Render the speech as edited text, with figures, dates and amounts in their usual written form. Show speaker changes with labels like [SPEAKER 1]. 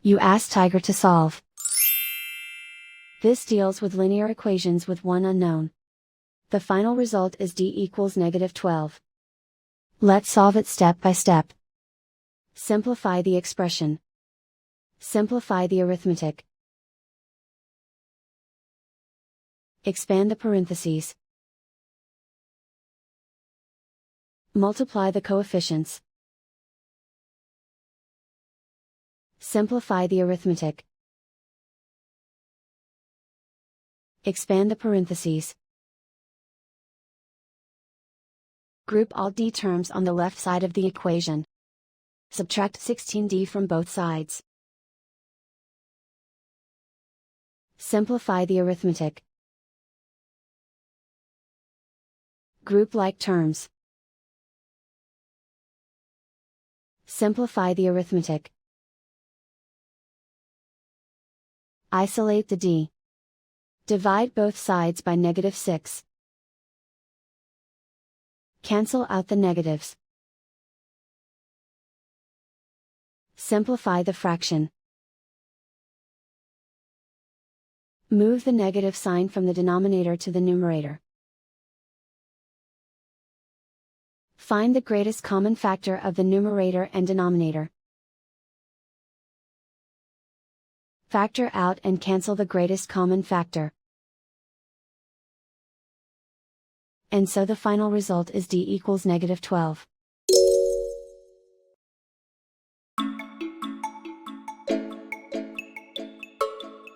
[SPEAKER 1] You ask Tiger to solve. This deals with linear equations with one unknown. The final result is d equals -12. Let's solve it step by step. Simplify the expression. Simplify the arithmetic. Expand the parentheses. Multiply the coefficients. Simplify the arithmetic. Expand the parentheses. Group all d terms on the left side of the equation. Subtract 16d from both sides. Simplify the arithmetic. Group like terms. Simplify the arithmetic. Isolate the d. Divide both sides by -6. Cancel out the negatives. Simplify the fraction. Move the negative sign from the denominator to the numerator. Find the greatest common factor of the numerator and denominator. Factor out and cancel the greatest common factor. And so the final result is d equals -12.